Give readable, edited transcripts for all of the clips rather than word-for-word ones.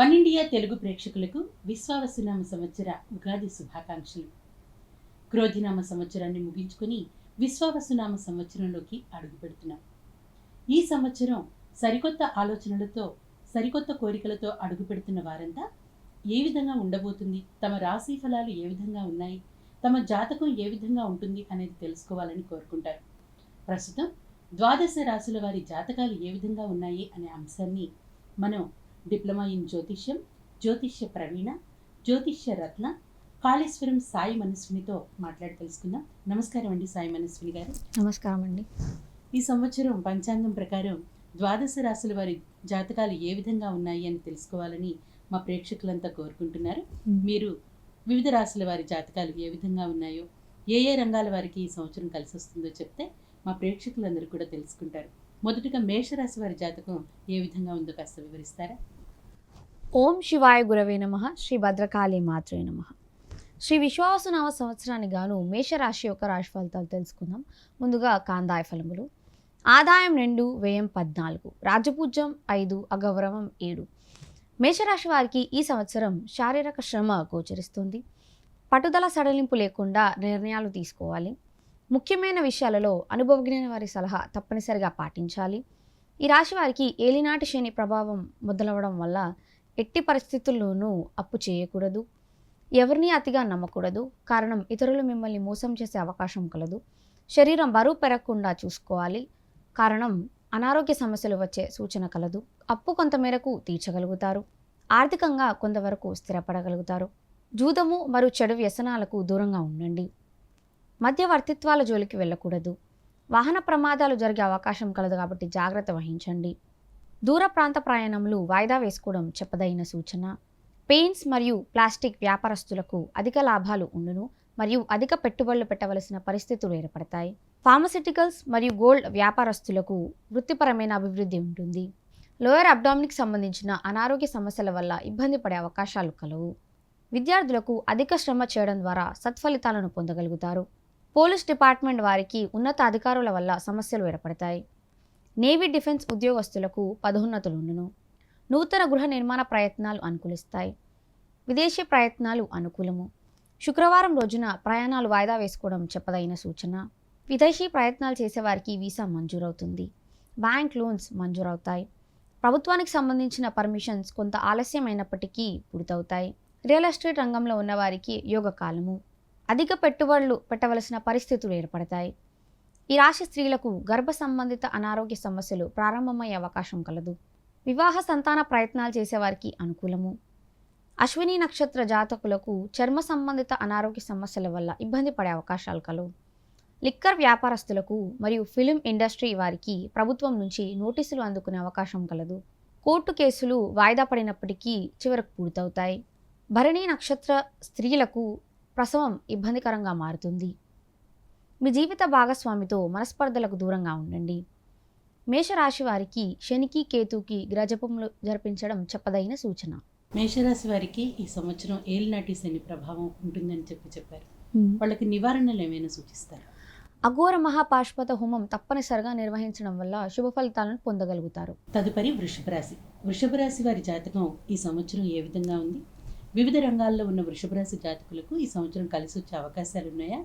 One India Telugu ప్రేక్షకులకు విశ్వావసునామ సంవత్సర ఉగాది శుభాకాంక్షలు. క్రోధినామ సంవత్సరాన్ని ముగించుకొని విశ్వావసునామ సంవత్సరంలోకి అడుగు పెడుతున్నాం. ఈ సంవత్సరం సరికొత్త ఆలోచనలతో, సరికొత్త కోరికలతో అడుగు పెడుతున్న వారంతా ఏ విధంగా ఉండబోతుంది, తమ రాశి ఫలాలు ఏ విధంగా ఉన్నాయి, తమ జాతకం ఏ విధంగా ఉంటుంది అనేది తెలుసుకోవాలని కోరుకుంటారు. ప్రస్తుతం ద్వాదశ రాశుల వారి జాతకాలు ఏ విధంగా ఉన్నాయి అనే అంశాన్ని మనం డిప్లొమా ఇన్ జ్యోతిష్యం, జ్యోతిష్య ప్రవీణ, జ్యోతిష్య రత్న, కాళేశ్వరం సాయి మనస్వినితో మాట్లాడి తెలుసుకుందాం. నమస్కారం అండి సాయి మనస్విని గారు. నమస్కారం అండి. ఈ సంవత్సరం పంచాంగం ప్రకారం ద్వాదశ రాశుల వారి జాతకాలు ఏ విధంగా ఉన్నాయి అని తెలుసుకోవాలని మా ప్రేక్షకులంతా కోరుకుంటున్నారు. మీరు వివిధ రాశుల వారి జాతకాలు ఏ విధంగా ఉన్నాయో, ఏ ఏ రంగాల వారికి ఈ సంవత్సరం కలిసి వస్తుందో చెప్తే మా ప్రేక్షకులందరూ కూడా తెలుసుకుంటారు. మొదటగా మేషరాశి వారి జాతకం ఏ విధంగా ఉందో కాస్త వివరిస్తారా? ఓం శివాయ గురవే నమః. శ్రీ భద్రకాళి మాత్రే నమః. శ్రీ విశ్వావసునామ సంవత్సరానికి గాను మేషరాశి యొక్క రాశి ఫలితాలు తెలుసుకుందాం. ముందుగా కాందాయ ఫలములు. ఆదాయం 2, వ్యయం 14, రాజపూజ్యం 5, అగౌరవం 7. మేషరాశి వారికి ఈ సంవత్సరం శారీరక శ్రమ గోచరిస్తుంది. పట్టుదల సడలింపు లేకుండా నిర్ణయాలు తీసుకోవాలి. ముఖ్యమైన విషయాలలో అనుభవజ్ఞైన వారి సలహా తప్పనిసరిగా పాటించాలి. ఈ రాశి వారికి ఏలినాటి శని ప్రభావం మొదలవడం వల్ల ఎట్టి పరిస్థితుల్లోనూ అప్పు చేయకూడదు. ఎవరిని అతిగా నమ్మకూడదు. కారణం ఇతరులు మిమ్మల్ని మోసం చేసే అవకాశం కలదు. శరీరం బరువు పెరగకుండా చూసుకోవాలి. కారణం అనారోగ్య సమస్యలు వచ్చే సూచన కలదు. అప్పు కొంతమేరకు తీర్చగలుగుతారు. ఆర్థికంగా కొంతవరకు స్థిరపడగలుగుతారు. జూదము మరియు చెడు వ్యసనాలకు దూరంగా ఉండండి. మధ్యవర్తిత్వాల జోలికి వెళ్ళకూడదు. వాహన ప్రమాదాలు జరిగే అవకాశం కలదు కాబట్టి జాగ్రత్త వహించండి. దూర ప్రాంత ప్రయాణములు వాయిదా వేసుకోవడం చెప్పదగిన సూచన. పెయింట్స్ మరియు ప్లాస్టిక్ వ్యాపారస్తులకు అధిక లాభాలు ఉండును మరియు అధిక పెట్టుబడులు పెట్టవలసిన పరిస్థితులు ఏర్పడతాయి. ఫార్మస్యూటికల్స్ మరియు గోల్డ్ వ్యాపారస్తులకు వృత్తిపరమైన అభివృద్ధి ఉంటుంది. లోయర్ అబ్డామిన్కి సంబంధించిన అనారోగ్య సమస్యల వల్ల ఇబ్బంది పడే అవకాశాలు కలవు. విద్యార్థులకు అధిక శ్రమ చేయడం ద్వారా సత్ఫలితాలను పొందగలుగుతారు. పోలీస్ డిపార్ట్మెంట్ వారికి ఉన్నత అధికారుల వల్ల సమస్యలు ఏర్పడతాయి. నేవీ డిఫెన్స్ ఉద్యోగస్తులకు పదోన్నతులు ఉండును. నూతన గృహ నిర్మాణ ప్రయత్నాలు అనుకూలిస్తాయి. విదేశీ ప్రయత్నాలు అనుకూలము. శుక్రవారం రోజున ప్రయాణాలు వాయిదా వేసుకోవడం చెప్పదగిన సూచన. విదేశీ ప్రయత్నాలు చేసేవారికి వీసా మంజూరవుతుంది. బ్యాంక్ లోన్స్ మంజూరవుతాయి. ప్రభుత్వానికి సంబంధించిన పర్మిషన్స్ కొంత ఆలస్యమైనప్పటికీ పూర్తవుతాయి. రియల్ ఎస్టేట్ రంగంలో ఉన్నవారికి యోగకాలము. అధిక పెట్టుబడులు పెట్టవలసిన పరిస్థితులు ఏర్పడతాయి. ఈ రాశి స్త్రీలకు గర్భ సంబంధిత అనారోగ్య సమస్యలు ప్రారంభమయ్యే అవకాశం కలదు. వివాహ సంతాన ప్రయత్నాలు చేసేవారికి అనుకూలము. అశ్విని నక్షత్ర జాతకులకు చర్మ సంబంధిత అనారోగ్య సమస్యల వల్ల ఇబ్బంది పడే అవకాశాలు కలవు. లిక్కర్ వ్యాపారస్తులకు మరియు ఫిలిం ఇండస్ట్రీ వారికి ప్రభుత్వం నుంచి నోటీసులు అందుకునే అవకాశం కలదు. కోర్టు కేసులు వాయిదా పడినప్పటికీ చివరకు పూర్తవుతాయి. భరణి నక్షత్ర స్త్రీలకు ప్రసవం ఇబ్బందికరంగా మారుతుంది. మీ జీవిత భాగస్వామితో మనస్పర్ధలకు దూరంగా ఉండండి. మేషరాశి వారికి శనికి, కేతుకి గ్రహజపములు జరిపించడం చెప్పదగిన సూచన. మేషరాశి వారికి ఈ సంవత్సరం ఏలినాటి శని ప్రభావం ఉంటుందని చెప్పారు. వాళ్ళకి నివారణలు ఏమైనా సూచిస్తారు? అఘోర మహాపాశుపత హోమం తప్పనిసరిగా నిర్వహించడం వల్ల శుభ ఫలితాలను పొందగలుగుతారు. తదుపరి వృషభ రాశి. వృషభ రాశి వారి జాతకం ఈ సంవత్సరం ఏ విధంగా ఉంది? వివిధ రంగాల్లో ఉన్న వృషభ రాశి జాతకులకు ఈ సంవత్సరం కలిసి వచ్చే అవకాశాలు ఉన్నాయా?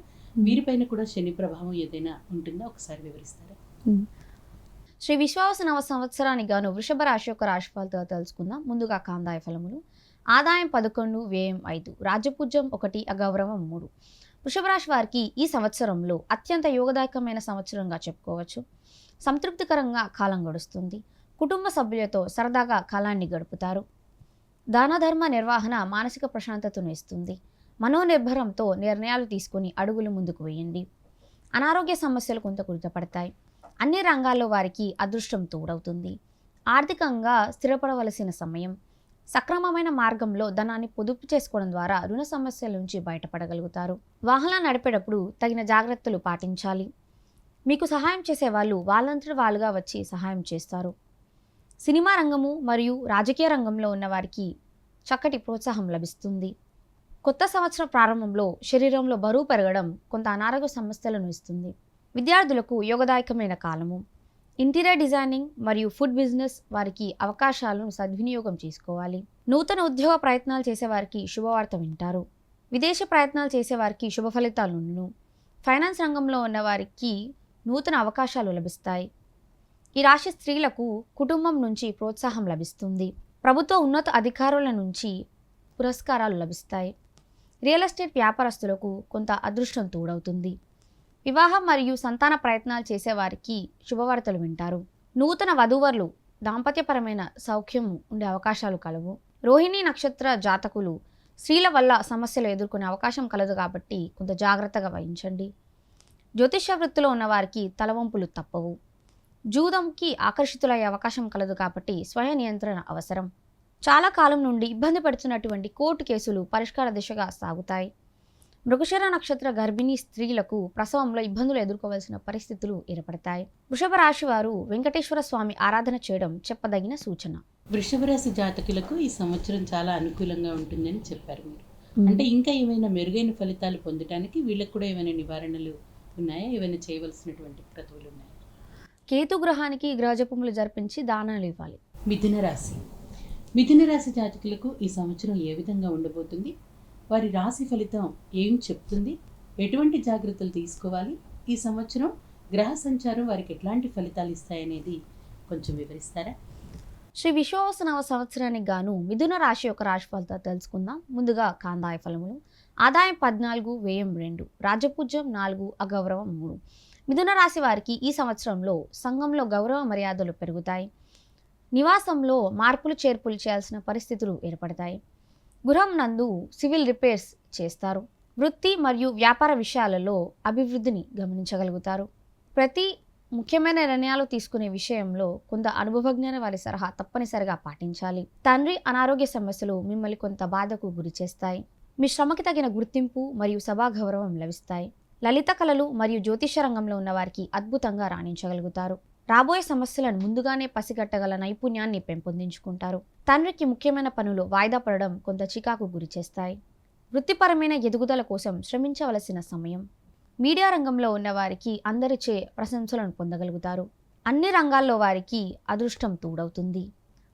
వీరిపైన కూడా శని ప్రభావం ఏదైనా ఉంటుందా? ఒకసారి వివరిస్తారా? శ్రీ విశ్వావసునామ సంవత్సరానికి గాను వృషభ రాశి యొక్క రాశి ఫలితాలు తెలుసుకుందాం. ముందుగా కాందాయ ఫలములు. ఆదాయం 11, వ్యయం 5, రాజపూజ్యం 1, అగౌరవం 3. వృషభ రాశి వారికి ఈ సంవత్సరంలో అత్యంత యోగదాయకమైన సంవత్సరంగా చెప్పుకోవచ్చు. సంతృప్తికరంగా కాలం గడుస్తుంది. కుటుంబ సభ్యులతో సరదాగా కాలాన్ని గడుపుతారు. దాన ధర్మ నిర్వహణ మానసిక ప్రశాంతతను ఇస్తుంది. మనోనిర్భరంతో నిర్ణయాలు తీసుకుని అడుగులు ముందుకు వేయండి. అనారోగ్య సమస్యలు కొంత కుదుటపడతాయి. అన్ని రంగాల్లో వారికి అదృష్టం తోడవుతుంది. ఆర్థికంగా స్థిరపడవలసిన సమయం. సక్రమమైన మార్గంలో ధనాన్ని పొదుపు చేసుకోవడం ద్వారా రుణ సమస్యల నుంచి బయటపడగలుగుతారు. వాహనం నడిపేటప్పుడు తగిన జాగ్రత్తలు పాటించాలి. మీకు సహాయం చేసే వాళ్ళు వాళ్ళంతటి వాళ్ళుగా వచ్చి సహాయం చేస్తారు. సినిమా రంగము మరియు రాజకీయ రంగంలో ఉన్నవారికి చక్కటి ప్రోత్సాహం లభిస్తుంది. కొత్త సంవత్సరం ప్రారంభంలో శరీరంలో బరువు పెరగడం కొంత అనారోగ్య సమస్యలను ఇస్తుంది. విద్యార్థులకు యోగదాయకమైన కాలము. ఇంటీరియర్ డిజైనింగ్ మరియు ఫుడ్ బిజినెస్ వారికి అవకాశాలను సద్వినియోగం చేసుకోవాలి. నూతన ఉద్యోగ ప్రయత్నాలు చేసేవారికి శుభవార్త వింటారు. విదేశీ ప్రయత్నాలు చేసేవారికి శుభ ఫలితాలును. ఫైనాన్స్ రంగంలో ఉన్నవారికి నూతన అవకాశాలు లభిస్తాయి. ఈ రాశి స్త్రీలకు కుటుంబం నుంచి ప్రోత్సాహం లభిస్తుంది. ప్రభుత్వ ఉన్నత అధికారుల నుంచి పురస్కారాలు లభిస్తాయి. రియల్ ఎస్టేట్ వ్యాపారస్తులకు కొంత అదృష్టం తోడవుతుంది. వివాహం మరియు సంతాన ప్రయత్నాలు చేసేవారికి శుభవార్తలు వింటారు. నూతన వధూవరులు దాంపత్యపరమైన సౌఖ్యం ఉండే అవకాశాలు కలవు. రోహిణి నక్షత్ర జాతకులు స్త్రీల వల్ల సమస్యలు ఎదుర్కొనే అవకాశం కలదు కాబట్టి కొంత జాగ్రత్తగా వహించండి. జ్యోతిష్య వృత్తిలో ఉన్నవారికి తలవంపులు తప్పవు. జూదంకి ఆకర్షితులయ్యే అవకాశం కలదు కాబట్టి స్వయ నియంత్రణ అవసరం. చాలా కాలం నుండి ఇబ్బంది పడుతున్నటువంటి కోర్టు కేసులు పరిష్కార దిశగా సాగుతాయి. మృగశిర నక్షత్ర గర్భిణీ స్త్రీలకు ప్రసవంలో ఇబ్బందులు ఎదుర్కోవాల్సిన పరిస్థితులు ఏర్పడతాయి. వృషభ రాశి వారు వెంకటేశ్వర స్వామి ఆరాధన చేయడం చెప్పదగిన సూచన. వృషభ రాశి జాతకులకు ఈ సంవత్సరం చాలా అనుకూలంగా ఉంటుందని చెప్పారు మీరు. అంటే ఇంకా ఏమైనా మెరుగైన ఫలితాలు పొందడానికి వీళ్ళకి కూడా ఏమైనా నివారణలు ఉన్నాయా? ఏమైనా చేయవలసినటువంటి క్రతువులు ఉన్నాయా? కేతు గ్రహానికి గ్రహజపములు జరిపించి దానాలు ఇవ్వాలి. మిథున రాశి. మిథున రాశి జాతకులకు ఈ సంవత్సరం ఏ విధంగా ఉండబోతుంది? వారి రాశి ఫలితం ఏం చెప్తుంది? ఎటువంటి జాగ్రత్తలు తీసుకోవాలి? ఈ సంవత్సరం గ్రహ సంచారం వారికి ఎట్లాంటి ఫలితాలు ఇస్తాయనేది కొంచెం వివరిస్తారా? శ్రీ విశ్వావసునామ సంవత్సరానికి గాను మిథున రాశి యొక్క రాశి ఫలితాలు తెలుసుకుందాం. ముందుగా కాందాయ ఫలములు. ఆదాయం 14, వ్యయం 2, రాజపూజ్యం 4, అగౌరవం 3. మిథున రాశి వారికి ఈ సంవత్సరంలో సంఘంలో గౌరవ మర్యాదలు పెరుగుతాయి. నివాసంలో మార్పులు చేర్పులు చేయాల్సిన పరిస్థితులు ఏర్పడతాయి. గృహం నందు సివిల్ రిపేర్స్ చేస్తారు. వృత్తి మరియు వ్యాపార విషయాలలో అభివృద్ధిని గమనించగలుగుతారు. ప్రతి ముఖ్యమైన నిర్ణయాలు తీసుకునే విషయంలో కొంత అనుభవజ్ఞాన వారి సలహా తప్పనిసరిగా పాటించాలి. తండ్రి అనారోగ్య సమస్యలు మిమ్మల్ని కొంత బాధకు గురి చేస్తాయి. మీ శ్రమకి తగిన గుర్తింపు మరియు సభా గౌరవం లభిస్తాయి. లలిత కళలు మరియు జ్యోతిష రంగంలో ఉన్న వారికి అద్భుతంగా రాణించగలుగుతారు. రాబోయే సమస్యలను ముందుగానే పసిగట్టగల నైపుణ్యాన్ని పెంపొందించుకుంటారు. తండ్రికి ముఖ్యమైన పనులు వాయిదా పడడం కొంత చికాకు గురి చేస్తాయి. వృత్తిపరమైన ఎదుగుదల కోసం శ్రమించవలసిన సమయం. మీడియా రంగంలో ఉన్నవారికి అందరిచే ప్రశంసలను పొందగలుగుతారు. అన్ని రంగాల్లో వారికి అదృష్టం తోడవుతుంది.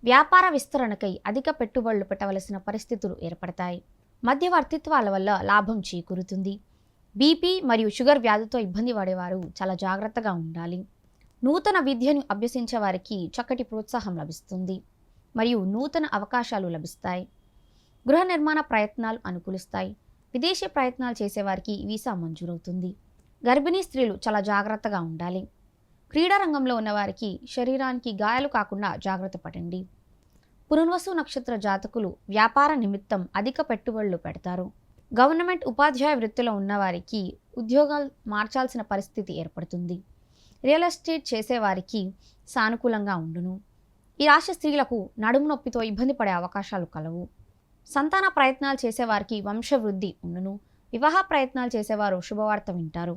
వ్యాపార విస్తరణకై అధిక పెట్టుబడులు పెట్టవలసిన పరిస్థితులు ఏర్పడతాయి. మధ్యవర్తిత్వాల వల్ల లాభం చేకూరుతుంది. బీపీ మరియు షుగర్ వ్యాధితో ఇబ్బంది పడేవారు చాలా జాగ్రత్తగా ఉండాలి. నూతన విద్యను అభ్యసించే వారికి చక్కటి ప్రోత్సాహం లభిస్తుంది మరియు నూతన అవకాశాలు లభిస్తాయి. గృహ నిర్మాణ ప్రయత్నాలు అనుకూలిస్తాయి. విదేశీ ప్రయత్నాలు చేసేవారికి వీసా మంజూరవుతుంది. గర్భిణీ స్త్రీలు చాలా జాగ్రత్తగా ఉండాలి. క్రీడా రంగంలో ఉన్నవారికి శరీరానికి గాయాలు కాకుండా జాగ్రత్త పడండి. పునర్వసు నక్షత్ర జాతకులు వ్యాపార నిమిత్తం అధిక పెట్టుబడులు పెడతారు. గవర్నమెంట్ ఉపాధ్యాయ వృత్తిలో ఉన్నవారికి ఉద్యోగాలు మార్చాల్సిన పరిస్థితి ఏర్పడుతుంది. రియల్ ఎస్టేట్ చేసేవారికి సానుకూలంగా ఉండును. ఈ రాశి స్త్రీలకు నడుము నొప్పితో ఇబ్బంది పడే అవకాశాలు కలవు. సంతాన ప్రయత్నాలు చేసేవారికి వంశవృద్ధి ఉండును. వివాహ ప్రయత్నాలు చేసేవారు శుభవార్త వింటారు.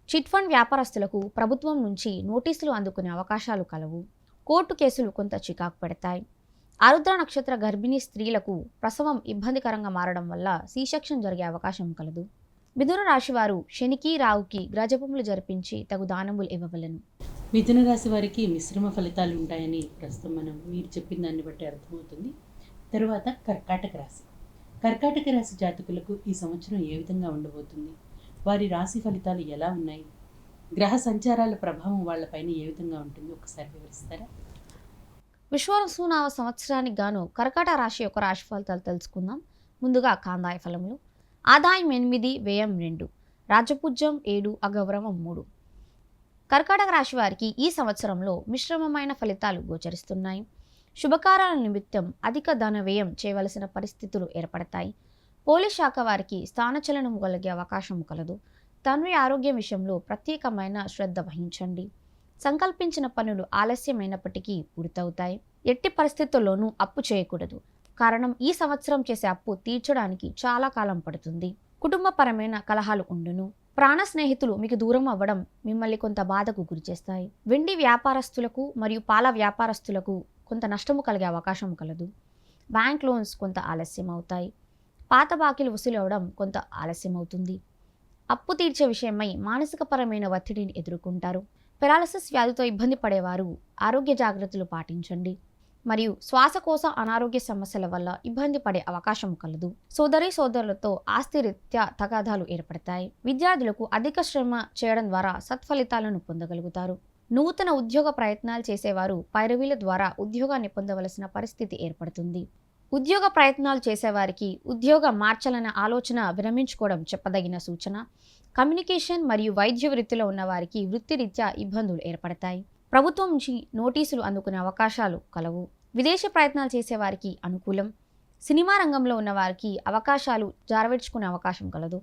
చిట్ ఫండ్ వ్యాపారస్తులకు ప్రభుత్వం నుంచి నోటీసులు అందుకునే అవకాశాలు కలవు. కోర్టు కేసులు కొంత చికాకు పెడతాయి. ఆరుద్ర నక్షత్ర గర్భిణీ స్త్రీలకు ప్రసవం ఇబ్బందికరంగా మారడం వల్ల సీసెక్షన్ జరిగే అవకాశం కలదు. మిథున రాశి వారు శనికి రావుకి గ్రహజపములు జరిపించి తగు దానములు ఇవ్వవలెను. మిథున రాశి వారికి మిశ్రమ ఫలితాలు ఉంటాయని ప్రస్తుతం మీరు చెప్పిన దాన్ని బట్టి అర్థమవుతుంది. తరువాత కర్కాటక రాశి. కర్కాటక రాశి జాతకులకు ఈ సంవత్సరం ఏ విధంగా ఉండబోతుంది? వారి రాశి ఫలితాలు ఎలా ఉన్నాయి? గ్రహ సంచారాల ప్రభావం వాళ్ళపైన ఏ విధంగా ఉంటుంది? ఒకసారి వివరిస్తారా? విశ్వావసునామ సంవత్సరానికి గాను కర్కాటక రాశి యొక్క రాశి ఫలితాలు తెలుసుకుందాం. ముందుగా కాందాయ ఫలములు. ఆదాయం 8, వ్యయం 2, రాజపూజ్యం 7, అగౌరవం 3. కర్కాటక రాశి వారికి ఈ సంవత్సరంలో మిశ్రమమైన ఫలితాలు గోచరిస్తున్నాయి. శుభకార్యాల నిమిత్తం అధిక ధన వ్యయం చేయవలసిన పరిస్థితులు ఏర్పడతాయి. పోలీస్ శాఖ వారికి స్థానచలనం కలిగే అవకాశం కలదు. తండ్రి ఆరోగ్యం విషయంలో ప్రత్యేకమైన శ్రద్ధ వహించండి. సంకల్పించిన పనులు ఆలస్యమైనప్పటికీ పూర్తవుతాయి. ఎట్టి పరిస్థితుల్లోనూ అప్పు చేయకూడదు. కారణం ఈ సంవత్సరం చేసే అప్పు తీర్చడానికి చాలా కాలం పడుతుంది. కుటుంబపరమైన కలహాలు ఉండును. ప్రాణ స్నేహితులు మీకు దూరం అవ్వడం మిమ్మల్ని కొంత బాధకు గురిచేస్తాయి. వెండి వ్యాపారస్తులకు మరియు పాల వ్యాపారస్తులకు కొంత నష్టము కలిగే అవకాశం కలదు. బ్యాంక్ లోన్స్ కొంత ఆలస్యం అవుతాయి. పాత బాకీలు వసూలు అవ్వడం కొంత ఆలస్యం అవుతుంది. అప్పు తీర్చే విషయమై మానసికపరమైన ఒత్తిడిని ఎదుర్కొంటారు. పెరాలసిస్ వ్యాధితో ఇబ్బంది పడేవారు ఆరోగ్య జాగ్రత్తలు పాటించండి. మరియు శ్వాసకోశ అనారోగ్య సమస్యల వల్ల ఇబ్బంది పడే అవకాశం కలదు. సోదరులతో ఆస్తిరీత్యా తగాదాలు ఏర్పడతాయి. విద్యార్థులకు అధిక శ్రమ చేయడం ద్వారా సత్ఫలితాలను పొందగలుగుతారు. నూతన ఉద్యోగ ప్రయత్నాలు చేసేవారు పైరవీల ద్వారా ఉద్యోగాన్ని పొందవలసిన పరిస్థితి ఏర్పడుతుంది. ఉద్యోగ ప్రయత్నాలు చేసేవారికి ఉద్యోగం మార్చాలన్న ఆలోచన విరమించుకోవడం చెప్పదగిన సూచన. కమ్యూనికేషన్ మరియు వైద్య వృత్తిలో ఉన్న వారికి వృత్తిరీత్యా ఇబ్బందులు ఏర్పడతాయి. ప్రభుత్వం నుంచి నోటీసులు అందుకునే అవకాశాలు కలవు. విదేశీ ప్రయత్నాలు చేసేవారికి అనుకూలం. సినిమా రంగంలో ఉన్న వారికి అవకాశాలు జారవిడ్చుకునే అవకాశం కలదు.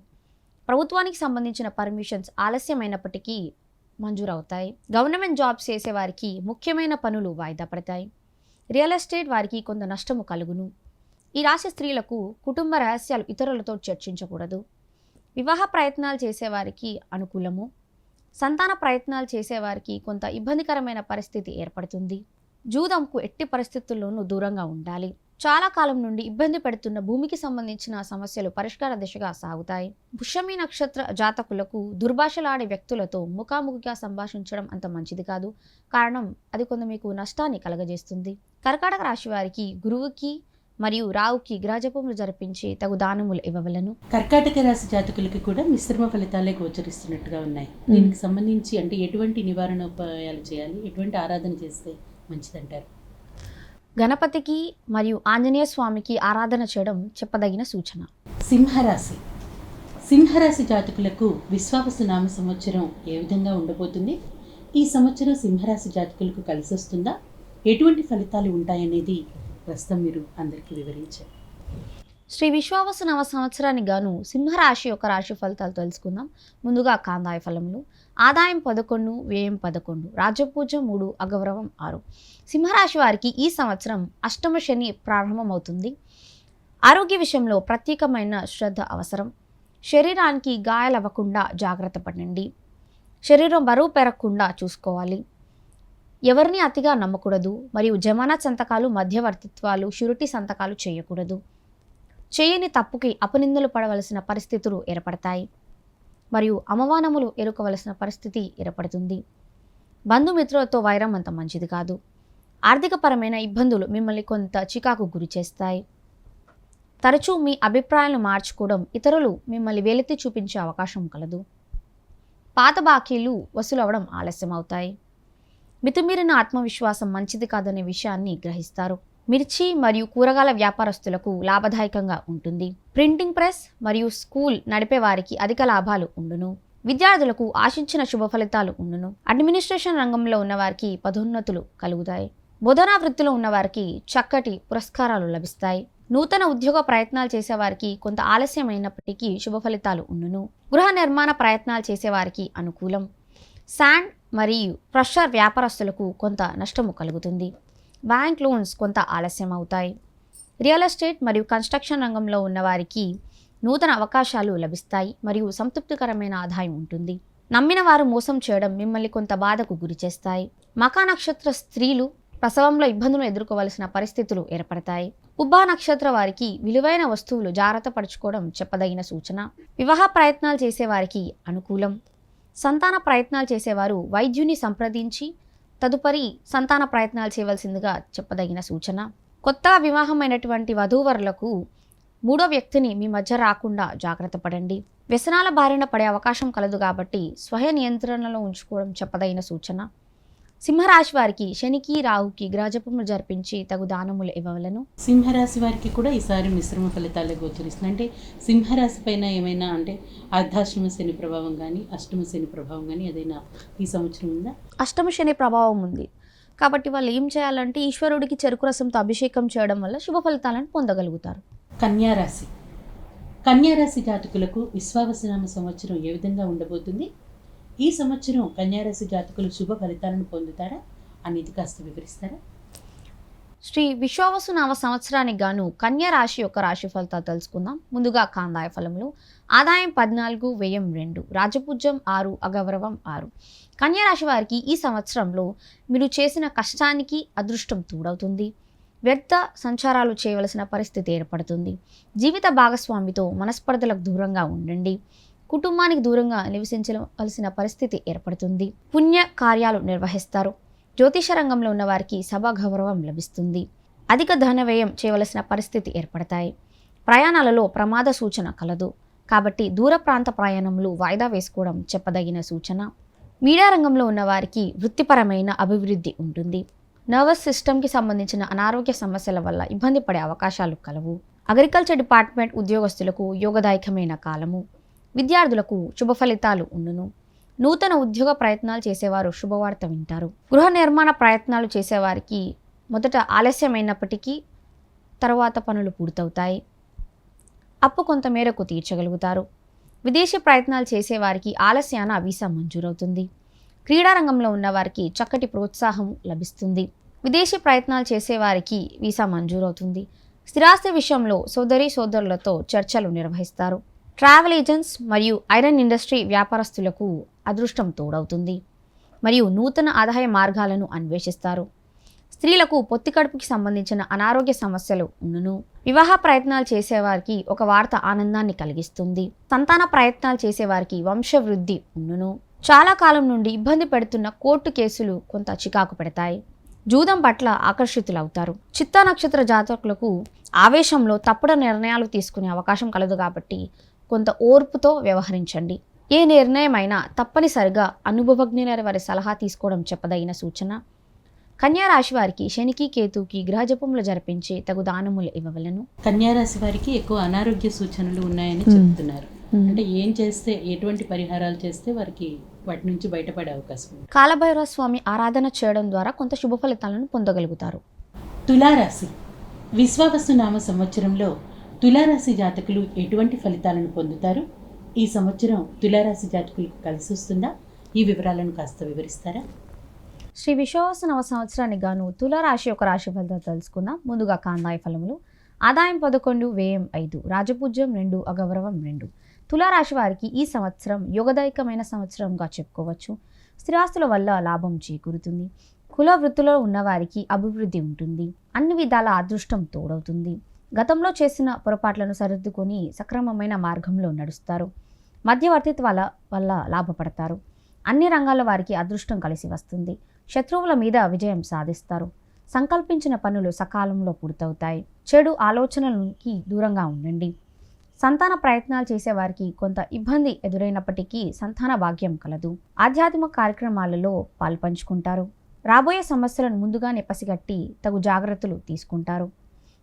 ప్రభుత్వానికి సంబంధించిన పర్మిషన్స్ ఆలస్యమైనప్పటికీ మంజూరవుతాయి. గవర్నమెంట్ జాబ్స్ చేసేవారికి ముఖ్యమైన పనులు వాయిదా పడతాయి. రియల్ ఎస్టేట్ వారికి కొంత నష్టము కలుగును. ఈ రాశి స్త్రీలకు కుటుంబ రహస్యాలు ఇతరులతో చర్చించకూడదు. వివాహ ప్రయత్నాలు చేసేవారికి అనుకూలము. సంతాన ప్రయత్నాలు చేసేవారికి కొంత ఇబ్బందికరమైన పరిస్థితి ఏర్పడుతుంది. జూదంకు ఎట్టి పరిస్థితుల్లోనూ దూరంగా ఉండాలి. చాలా కాలం నుండి ఇబ్బంది పెడుతున్న భూమికి సంబంధించిన సమస్యలు పరిష్కార దిశగా సాగుతాయి. పుష్యమి నక్షత్ర జాతకులకు దుర్భాషలాడే వ్యక్తులతో ముఖాముఖిగా సంభాషించడం అంత మంచిది కాదు. కారణం అది కొంత మీకు నష్టాన్ని కలగజేస్తుంది. కర్కాటక రాశి వారికి గురువుకి మరియు రావుకి గ్రహజపములు జరిపించి తగు దానములు ఇవ్వవలను. కర్కాటక రాశి జాతకులకి కూడా మిశ్రమ ఫలితాలే గోచరిస్తున్నట్టుగా ఉన్నాయి. దీనికి సంబంధించి అంటే ఎటువంటి నివారణ ఉపాయాలు చేయాలి, ఎటువంటి ఆరాధన చేస్తే మంచిదంటారు? గణపతికి మరియు ఆంజనేయ స్వామికి ఆరాధన చేయడం చెప్పదగిన సూచన. సింహరాశి జాతకులకు విశ్వావసు నామ సంవత్సరం ఏ విధంగా ఉండబోతుంది? ఈ సంవత్సరం సింహరాశి జాతకులకు కలిసి వస్తుందా? ఎటువంటి ఫలితాలు ఉంటాయనేది ప్రస్తుతం మీరు అందరికీ వివరించారు. శ్రీ విశ్వావసు నవ సంవత్సరానికి గాను సింహరాశి యొక్క రాశి ఫలితాలు తెలుసుకుందాం. ముందుగా కాందాయ ఫలములు. ఆదాయం 11, వ్యయం 11, రాజపూజ్యం 3, అగౌరవం 6. సింహరాశి వారికి ఈ సంవత్సరం అష్టమ శని ప్రారంభమవుతుంది. ఆరోగ్య విషయంలో ప్రత్యేకమైన శ్రద్ధ అవసరం. శరీరానికి గాయాలవ్వకుండా జాగ్రత్త పడండి. శరీరం బరువు పెరగకుండా చూసుకోవాలి. ఎవరిని అతిగా నమ్మకూడదు. మరియు జమానత్ సంతకాలు, మధ్యవర్తిత్వాలు, షూరిటీ సంతకాలు చేయకూడదు. చేయని తప్పుకి అపనిందలు పడవలసిన పరిస్థితులు ఏర్పడతాయి. మరియు అవమానములు ఎదుర్కోవలసిన పరిస్థితి ఏర్పడుతుంది. బంధుమిత్రులతో వైరం అంత మంచిది కాదు. ఆర్థికపరమైన ఇబ్బందులు మిమ్మల్ని కొంత చికాకు గురి చేస్తాయి. తరచూ మీ అభిప్రాయాలను మార్చుకోవడం ఇతరులు మిమ్మల్ని వేలెత్తి చూపించే అవకాశం కలదు. పాత బాకీలు వసూలవడం ఆలస్యం అవుతాయి. మితిమీరిన ఆత్మవిశ్వాసం మంచిది కాదనే విషయాన్ని గ్రహిస్తారు. మిర్చి మరియు కూరగాయల వ్యాపారస్తులకు లాభదాయకంగా ఉంటుంది. ప్రింటింగ్ ప్రెస్ మరియు స్కూల్ నడిపే వారికి అధిక లాభాలు ఉండును. విద్యార్థులకు ఆశించిన శుభ ఫలితాలు ఉండును. అడ్మినిస్ట్రేషన్ రంగంలో ఉన్నవారికి పదోన్నతులు కలుగుతాయి. బోధనా వృత్తిలో ఉన్నవారికి చక్కటి పురస్కారాలు లభిస్తాయి. నూతన ఉద్యోగ ప్రయత్నాలు చేసేవారికి కొంత ఆలస్యమైనప్పటికీ శుభ ఫలితాలు ఉండును. గృహ నిర్మాణ ప్రయత్నాలు చేసేవారికి అనుకూలం. శాండ్ మరియు ప్రెషర్ వ్యాపారస్తులకు కొంత నష్టము కలుగుతుంది. బ్యాంక్ లోన్స్ కొంత ఆలస్యం అవుతాయి. రియల్ ఎస్టేట్ మరియు కన్స్ట్రక్షన్ రంగంలో ఉన్నవారికి నూతన అవకాశాలు లభిస్తాయి మరియు సంతృప్తికరమైన ఆదాయం ఉంటుంది. నమ్మిన వారు మోసం చేయడం మిమ్మల్ని కొంత బాధకు గురి చేస్తాయి. మకా నక్షత్ర స్త్రీలు ప్రసవంలో ఇబ్బందులు ఎదుర్కోవలసిన పరిస్థితులు ఏర్పడతాయి. పుబ్బా నక్షత్ర వారికి విలువైన వస్తువులు జాగ్రత్త పరచుకోవడం చెప్పదగిన సూచన. వివాహ ప్రయత్నాలు చేసేవారికి అనుకూలం. సంతాన ప్రయత్నాలు చేసేవారు వైద్యుని సంప్రదించి తదుపరి సంతాన ప్రయత్నాలు చేయవలసిందిగా చెప్పదగిన సూచన. కొత్తగా వివాహమైనటువంటి వధూవరులకు మూడో వ్యక్తిని మీ మధ్య రాకుండా జాగ్రత్త పడండి. వ్యసనాల బారిన పడే అవకాశం కలదు కాబట్టి స్వయ నియంత్రణలో ఉంచుకోవడం చెప్పదగిన సూచన. సింహరాశి వారికి శనికి, రాహుకి గ్రహజపములు జరిపించి తగు దానములు ఇవ్వవలను. సింహరాశి వారికి కూడా ఈసారి మిశ్రమ ఫలితాలే గోచరిస్తుంది. అంటే సింహరాశి పైన ఏమైనా అంటే అర్ధాష్టమ శని ప్రభావం కానీ అష్టమ శని ప్రభావం కానీ ఏదైనా ఈ సంవత్సరం ఉందా? అష్టమ శని ప్రభావం ఉంది కాబట్టి వాళ్ళు ఏం చేయాలంటే ఈశ్వరుడికి చెరుకు రసంతో అభిషేకం చేయడం వల్ల శుభ ఫలితాలను పొందగలుగుతారు. కన్యారాశి జాతకులకు విశ్వావసునామ సంవత్సరం ఏ విధంగా ఉండబోతుంది? ఈ సంవత్సరం కన్యారాశి జాతకులు శుభ ఫలితాలను పొందుతారా అనేది కాస్త వివరిస్తారా? శ్రీ విశ్వావసు నామ సంవత్సరానికి గాను కన్యా రాశి యొక్క రాశి ఫలితాలు తెలుసుకుందాం. ముందుగా కాందాయ ఫలములు. ఆదాయం 14, వ్యయం 2, రాజపూజ్యం 6, అగౌరవం 6. కన్యా రాశి వారికి ఈ సంవత్సరంలో మీరు చేసిన కష్టానికి అదృష్టం తోడవుతుంది. వ్యర్థ సంచారాలు చేయవలసిన పరిస్థితి ఏర్పడుతుంది. జీవిత భాగస్వామితో మనస్పర్ధలకు దూరంగా ఉండండి. కుటుంబానికి దూరంగా నివసించవలసిన పరిస్థితి ఏర్పడుతుంది. పుణ్య కార్యాలు నిర్వహిస్తారు. జ్యోతిష రంగంలో ఉన్న వారికి సభా గౌరవం లభిస్తుంది. అధిక ధన వ్యయం చేయవలసిన పరిస్థితి ఏర్పడతాయి. ప్రయాణాలలో ప్రమాద సూచన కలదు. కాబట్టి దూర ప్రాంత ప్రయాణంలో వాయిదా వేసుకోవడం చెప్పదగిన సూచన. మీడియా రంగంలో ఉన్న వారికి వృత్తిపరమైన అభివృద్ధి ఉంటుంది. నర్వస్ సిస్టమ్కి సంబంధించిన అనారోగ్య సమస్యల వల్ల ఇబ్బంది పడే అవకాశాలు కలవు. అగ్రికల్చర్ డిపార్ట్మెంట్ ఉద్యోగస్తులకు యోగదాయకమైన కాలము. విద్యార్థులకు శుభ ఫలితాలు ఉండును. నూతన ఉద్యోగ ప్రయత్నాలు చేసేవారు శుభవార్త వింటారు. గృహ నిర్మాణ ప్రయత్నాలు చేసేవారికి మొదట ఆలస్యమైనప్పటికీ తర్వాత పనులు పూర్తవుతాయి. అప్పు కొంత మేరకు తీర్చగలుగుతారు. విదేశీ ప్రయత్నాలు చేసేవారికి ఆలస్యాన వీసా మంజూరవుతుంది. క్రీడారంగంలో ఉన్నవారికి చక్కటి ప్రోత్సాహం లభిస్తుంది. విదేశీ ప్రయత్నాలు చేసేవారికి వీసా మంజూరవుతుంది. స్థిరాస్తి విషయంలో సోదరులతో చర్చలు నిర్వహిస్తారు. ట్రావెల్ ఏజెంట్స్ మరియు ఐరన్ ఇండస్ట్రీ వ్యాపారస్తులకు అదృష్టం తోడవుతుంది మరియు నూతన ఆదాయ మార్గాలను అన్వేషిస్తారు. స్త్రీలకు పొత్తి కడుపుకి సంబంధించిన అనారోగ్య సమస్యలు ఉండును. వివాహ ప్రయత్నాలు చేసేవారికి ఒక వార్త ఆనందాన్ని కలిగిస్తుంది. సంతాన ప్రయత్నాలు చేసేవారికి వంశవృద్ధి ఉండును. చాలా కాలం నుండి ఇబ్బంది పెడుతున్న కోర్టు కేసులు కొంత చికాకు పెడతాయి. జూదం పట్ల ఆకర్షితులవుతారు. చిత్తా నక్షత్ర జాతకులకు ఆవేశంలో తప్పుడు నిర్ణయాలు తీసుకునే అవకాశం కలదు కాబట్టి కొంత ఓర్పుతో వ్యవహరించండి. ఏ నిర్ణయమైనా తప్పనిసరిగా అనుభవజ్ఞుల వారి సలహా తీసుకోవడం చెప్పదగిన సూచన. కన్యా రాశి వారికి శనికి కేతుకి గ్రహజపములు జరిపించి తగు దానములు ఇవ్వవలను. కన్యా రాశి వారికి ఎక్కువ అనారోగ్య సూచనలు ఉన్నాయని చెప్తున్నారు. అంటే ఏం చేస్తే, ఎటువంటి పరిహారాలు చేస్తే వారికి వాటి నుంచి బయటపడే అవకాశం ఉంది? కాలభైరవ స్వామి ఆరాధన చేయడం ద్వారా కొంత శుభ ఫలితాలను పొందగలుగుతారు. తులారాశి విశ్వావసు నామ సంవత్సరంలో తులారాశి జాతకులు ఎటువంటి ఫలితాలను పొందుతారు? ఈ సంవత్సరం తులారాశి జాతకులకు కలిసి వస్తుందా? ఈ వివరాలను కాస్త వివరిస్తారా? శ్రీ విశ్వావసు నవ సంవత్సరానికి గాను తులారాశి యొక్క రాశి ఫలితాలు తెలుసుకుందాం. ముందుగా కాందాయ ఫలములు. ఆదాయం 11, వ్యయం 5, రాజపూజ్యం 2, అగౌరవం 2. తులారాశి వారికి ఈ సంవత్సరం యోగదాయకమైన సంవత్సరంగా చెప్పుకోవచ్చు. స్థిరాస్తుల వల్ల లాభం చేకూరుతుంది. కుల వృత్తిలో ఉన్నవారికి అభివృద్ధి ఉంటుంది. అన్ని విధాల అదృష్టం తోడవుతుంది. గతంలో చేసిన పొరపాట్లను సరిదిద్దుకొని సక్రమమైన మార్గంలో నడుస్తారు. మధ్యవర్తిత్వాల వల్ల లాభపడతారు. అన్ని రంగాల వారికి అదృష్టం కలిసి వస్తుంది. శత్రువుల మీద విజయం సాధిస్తారు. సంకల్పించిన పనులు సకాలంలో పూర్తవుతాయి. చెడు ఆలోచనలకి దూరంగా ఉండండి. సంతాన ప్రయత్నాలు చేసేవారికి కొంత ఇబ్బంది ఎదురైనప్పటికీ సంతాన భాగ్యం కలదు. ఆధ్యాత్మిక కార్యక్రమాలలో పాల్పంచుకుంటారు. రాబోయే సమస్యలను ముందుగానే పసిగట్టి తగు జాగ్రత్తలు తీసుకుంటారు.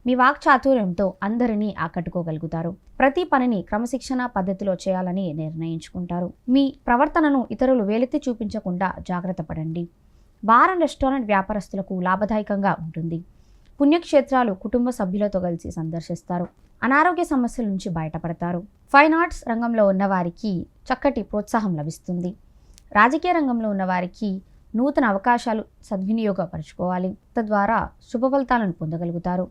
మీ వాక్చాతుర్యంతో అందరినీ ఆకట్టుకోగలుగుతారు. ప్రతి పనిని క్రమశిక్షణ పద్ధతిలో చేయాలని నిర్ణయించుకుంటారు. మీ ప్రవర్తనను ఇతరులు వేలెత్తి చూపించకుండా జాగ్రత్త పడండి. బార్ అండ్ రెస్టారెంట్ వ్యాపారస్తులకు లాభదాయకంగా ఉంటుంది. పుణ్యక్షేత్రాలు కుటుంబ సభ్యులతో కలిసి సందర్శిస్తారు. అనారోగ్య సమస్యల నుంచి బయటపడతారు. ఫైన్ ఆర్ట్స్ రంగంలో ఉన్నవారికి చక్కటి ప్రోత్సాహం లభిస్తుంది. రాజకీయ రంగంలో ఉన్నవారికి నూతన అవకాశాలు సద్వినియోగపరచుకోవాలి. తద్వారా శుభ ఫలితాలను పొందగలుగుతారు.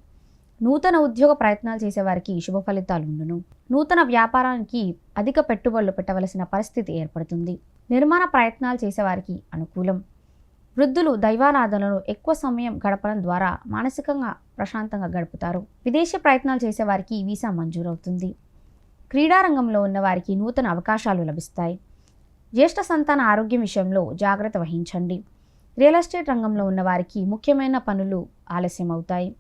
నూతన ఉద్యోగ ప్రయత్నాలు చేసేవారికి శుభ ఫలితాలు ఉండును. నూతన వ్యాపారానికి అధిక పెట్టుబడులు పెట్టవలసిన పరిస్థితి ఏర్పడుతుంది. నిర్మాణ ప్రయత్నాలు చేసేవారికి అనుకూలం. వృద్ధులు దైవారాధనలో ఎక్కువ సమయం గడపడం ద్వారా మానసికంగా ప్రశాంతంగా గడుపుతారు. విదేశీ ప్రయత్నాలు చేసేవారికి వీసా మంజూరవుతుంది. క్రీడారంగంలో ఉన్నవారికి నూతన అవకాశాలు లభిస్తాయి. జ్యేష్ఠ సంతాన ఆరోగ్యం విషయంలో జాగ్రత్త వహించండి. రియల్ ఎస్టేట్ రంగంలో ఉన్నవారికి ముఖ్యమైన పనులు ఆలస్యం అవుతాయి.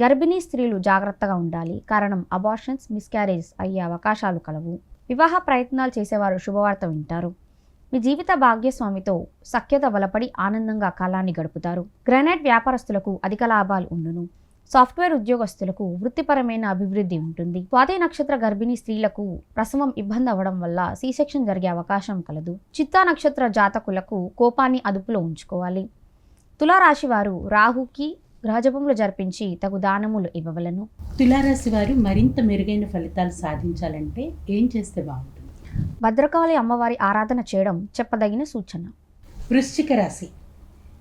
గర్భిణీ స్త్రీలు జాగ్రత్తగా ఉండాలి. కారణం అబార్షన్స్, మిస్క్యారేజ్ అయ్యే అవకాశాలు కలవు. వివాహ ప్రయత్నాలు చేసేవారు శుభవార్త వింటారు. మీ జీవిత భాగ్యస్వామితో సఖ్యత బలపడి ఆనందంగా కాలాన్ని గడుపుతారు. గ్రానైట్ వ్యాపారస్తులకు అధిక లాభాలు ఉండును. సాఫ్ట్వేర్ ఉద్యోగస్తులకు వృత్తిపరమైన అభివృద్ధి ఉంటుంది. స్వాతి నక్షత్ర గర్భిణీ స్త్రీలకు ప్రసవం ఇబ్బంది అవ్వడం వల్ల సీసెక్షన్ జరిగే అవకాశం కలదు. చిత్తా నక్షత్ర జాతకులకు కోపాన్ని అదుపులో ఉంచుకోవాలి. తులారాశి వారు రాహుకి గ్రహజపములు జరిపించి తగు దానములు ఇవ్వవలను. తులారాశి వారు మరింత మెరుగైన ఫలితాలు సాధించాలంటే ఏం చేస్తే బాగుంటుంది? భద్రకాళి అమ్మవారి ఆరాధన చేయడం చెప్పదగిన సూచన. వృశ్చిక రాశి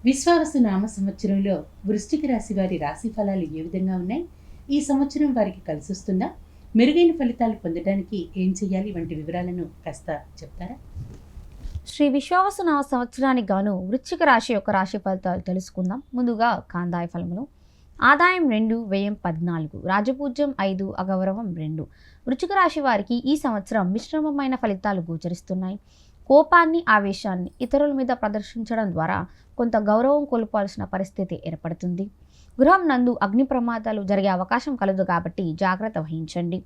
విశ్వావసు నామ సంవత్సరంలో వృశ్చిక రాశి వారి రాశి ఫలాలు ఏ విధంగా ఉన్నాయి? ఈ సంవత్సరం వారికి కలిసి వస్తుందా? మెరుగైన ఫలితాలు పొందడానికి ఏం చేయాలి? వంటి వివరాలను కాస్త చెప్తారా? శ్రీ విశ్వావసు నామ సంవత్సరానికి గాను వృశ్చిక రాశి యొక్క రాశి ఫలితాలు తెలుసుకుందాం. ముందుగా కాందాయ ఫలములు. ఆదాయం 2, వ్యయం 14, రాజపూజ్యం 5, అగౌరవం 2. వృశ్చిక రాశి వారికి ఈ సంవత్సరం మిశ్రమమైన ఫలితాలు గోచరిస్తున్నాయి. కోపాన్ని, ఆవేశాన్ని ఇతరుల మీద ప్రదర్శించడం ద్వారా కొంత గౌరవం కోల్పోవాల్సిన పరిస్థితి ఏర్పడుతుంది. గృహం నందు అగ్ని ప్రమాదాలు జరిగే అవకాశం కలదు కాబట్టి జాగ్రత్త వహించండి.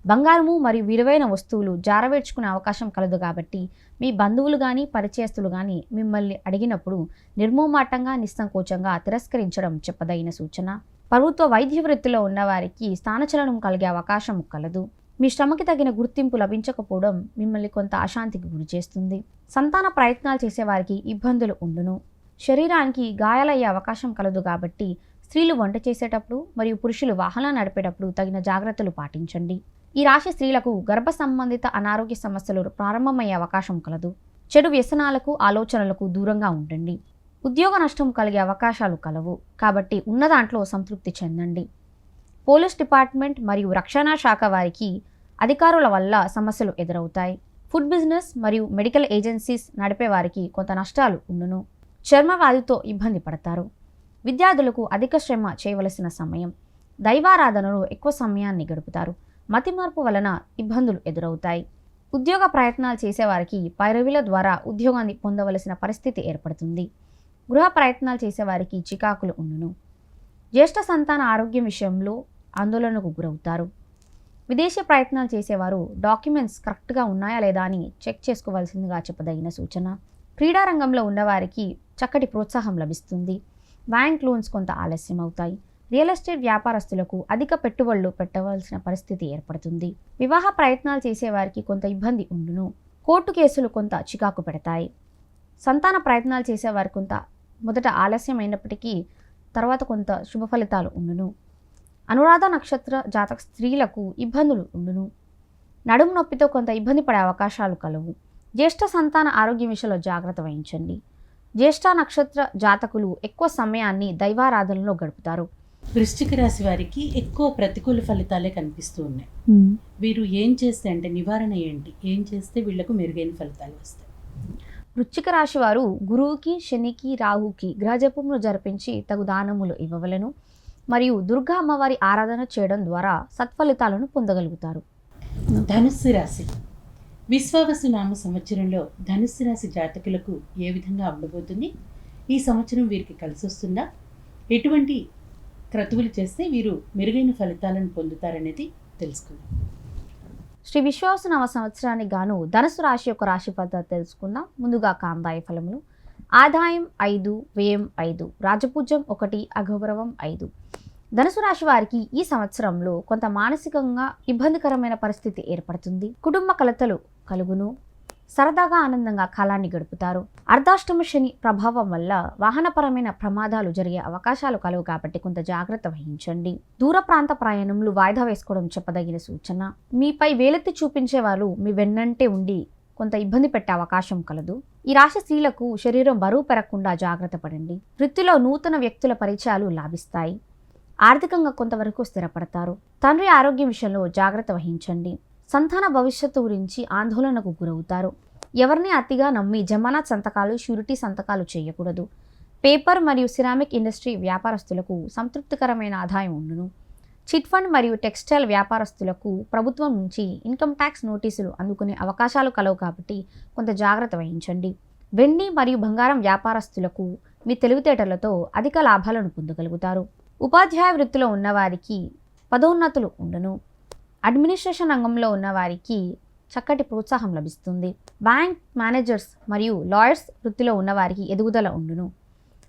బంగారము మరియు విలువైన వస్తువులు జారవేర్చుకునే అవకాశం కలదు కాబట్టి మీ బంధువులు కానీ పరిచయస్తులు కానీ మిమ్మల్ని అడిగినప్పుడు నిర్మోమాటంగా నిస్సంకోచంగా తిరస్కరించడం చెప్పదగిన సూచన. ప్రభుత్వ వైద్య వృత్తిలో ఉన్నవారికి స్థానచలనం కలిగే అవకాశం కలదు. మీ శ్రమకి తగిన గుర్తింపు లభించకపోవడం మిమ్మల్ని కొంత అశాంతికి గురి చేస్తుంది. సంతాన ప్రయత్నాలు చేసేవారికి ఇబ్బందులు ఉండును. శరీరానికి గాయాలయ్యే అవకాశం కలదు కాబట్టి స్త్రీలు వంట చేసేటప్పుడు మరియు పురుషులు వాహనాలు నడిపేటప్పుడు తగిన జాగ్రత్తలు పాటించండి. ఈ రాశి స్త్రీలకు గర్భ సంబంధిత అనారోగ్య సమస్యలు ప్రారంభమయ్యే అవకాశం కలదు. చెడు వ్యసనాలకు, ఆలోచనలకు దూరంగా ఉండండి. ఉద్యోగ నష్టం కలిగే అవకాశాలు కలవు కాబట్టి ఉన్న దాంట్లో సంతృప్తి చెందండి. పోలీస్ డిపార్ట్మెంట్ మరియు రక్షణ శాఖ వారికి అధికారుల వల్ల సమస్యలు ఎదురవుతాయి. ఫుడ్ బిజినెస్ మరియు మెడికల్ ఏజెన్సీస్ నడిపే వారికి కొంత నష్టాలు ఉండును. చర్మ వ్యాధితో ఇబ్బంది పడతారు. విద్యార్థులకు అధిక శ్రమ చేయవలసిన సమయం. దైవారాధనలో ఎక్కువ సమయాన్ని గడుపుతారు. మతిమార్పు వలన ఇబ్బందులు ఎదురవుతాయి. ఉద్యోగ ప్రయత్నాలు చేసేవారికి పైరవీల ద్వారా ఉద్యోగాన్ని పొందవలసిన పరిస్థితి ఏర్పడుతుంది. గృహ ప్రయత్నాలు చేసేవారికి చికాకులు ఉండును. జ్యేష్ఠ సంతాన ఆరోగ్యం విషయంలో ఆందోళనకు గురవుతారు. విదేశీ ప్రయత్నాలు చేసేవారు డాక్యుమెంట్స్ కరెక్ట్గా ఉన్నాయా లేదా అని చెక్ చేసుకోవాల్సిందిగా చెప్పదగిన సూచన. క్రీడారంగంలో ఉన్నవారికి చక్కటి ప్రోత్సాహం లభిస్తుంది. బ్యాంక్ లోన్స్ కొంత ఆలస్యం అవుతాయి. రియల్ ఎస్టేట్ వ్యాపారస్తులకు అధిక పెట్టుబడులు పెట్టవలసిన పరిస్థితి ఏర్పడుతుంది. వివాహ ప్రయత్నాలు చేసేవారికి కొంత ఇబ్బంది ఉండును. కోర్టు కేసులు కొంత చికాకు పెడతాయి. సంతాన ప్రయత్నాలు చేసేవారి కొంత మొదట ఆలస్యం అయినప్పటికీ తర్వాత కొంత శుభ ఫలితాలు ఉండును. అనురాధ నక్షత్ర జాతక స్త్రీలకు ఇబ్బందులు ఉండును. నడుము నొప్పితో కొంత ఇబ్బంది పడే అవకాశాలు కలవు. జ్యేష్ఠ సంతాన ఆరోగ్యం విషయంలో జాగ్రత్త వహించండి. జ్యేష్ఠ నక్షత్ర జాతకులు ఎక్కువ సమయాన్ని దైవారాధనలో గడుపుతారు. వృశ్చిక రాశి వారికి ఎక్కువ ప్రతికూల ఫలితాలే కనిపిస్తూ ఉన్నాయి. వీరు ఏం చేస్తే అంటే నివారణ ఏంటి, ఏం చేస్తే వీళ్లకు మెరుగైన ఫలితాలు వస్తాయి? వృశ్చిక రాశి వారు గురువుకి, శనికి, రాహుకి గ్రహజపములు జరిపించి తగు దానములు ఇవ్వవలను మరియు దుర్గా అమ్మవారి ఆరాధన చేయడం ద్వారా సత్ఫలితాలను పొందగలుగుతారు. ధనుస్సు రాశి. విశ్వావసు నామ సంవత్సరంలో ధనుస్సు రాశి జాతకులకు ఏ విధంగా ఉండబోతుంది? ఈ సంవత్సరం వీరికి కలిసి వస్తుందా? ఎటువంటి క్రతువులు చేస్తే వీరు మెరుగైన ఫలితాలను పొందుతారనేది తెలుసుకుందాం. శ్రీ విశ్వావసు నవ సంవత్సరానికి గాను ధనుసు రాశి యొక్క రాశి ఫలితాలు తెలుసుకుందాం. ముందుగా కాందాయ ఫలములు. ఆదాయం 5, వ్యయం 5, రాజపూజ్యం 1, అగౌరవం 5. ధనుసు రాశి వారికి ఈ సంవత్సరంలో కొంత మానసికంగా ఇబ్బందికరమైన పరిస్థితి ఏర్పడుతుంది. కుటుంబ కలతలు కలుగును. సరదాగా ఆనందంగా కాలాన్ని గడుపుతారు. అర్ధాష్టమ శని ప్రభావం వల్ల వాహనపరమైన ప్రమాదాలు జరిగే అవకాశాలు కలవు కాబట్టి కొంత జాగ్రత్త వహించండి. దూర ప్రాంత ప్రయాణములు వాయిదా వేసుకోవడం చెప్పదగిన సూచన. మీపై వేలెత్తి చూపించే వాళ్ళు మీ వెన్నంటే ఉండి కొంత ఇబ్బంది పెట్టే అవకాశం కలదు. ఈ రాశి స్త్రీలకు శరీరం బరువు పెరగకుండా జాగ్రత్త పడండి. వృత్తిలో నూతన వ్యక్తుల పరిచయాలు లాభిస్తాయి. ఆర్థికంగా కొంతవరకు స్థిరపడతారు. తండ్రి ఆరోగ్యం విషయంలో జాగ్రత్త వహించండి. సంతాన భవిష్యత్తు గురించి ఆందోళనకు గురవుతారు. ఎవరిని అతిగా నమ్మి జమానత్ సంతకాలు, షూరిటీ సంతకాలు చేయకూడదు. పేపర్ మరియు సిరామిక్ ఇండస్ట్రీ వ్యాపారస్తులకు సంతృప్తికరమైన ఆదాయం ఉండును. చిట్ ఫండ్ మరియు టెక్స్టైల్ వ్యాపారస్తులకు ప్రభుత్వం నుంచి ఇన్కమ్ ట్యాక్స్ నోటీసులు అందుకునే అవకాశాలు కలవు కాబట్టి కొంత జాగ్రత్త వహించండి. వెండి మరియు బంగారం వ్యాపారస్తులకు మీ తెలివితేటలతో అధిక లాభాలను పొందగలుగుతారు. ఉపాధ్యాయ వృత్తిలో ఉన్నవారికి పదోన్నతులు ఉండును. అడ్మినిస్ట్రేషన్ రంగంలో ఉన్నవారికి చక్కటి ప్రోత్సాహం లభిస్తుంది. బ్యాంక్ మేనేజర్స్ మరియు లాయర్స్ వృత్తిలో ఉన్నవారికి ఎదుగుదల ఉండును.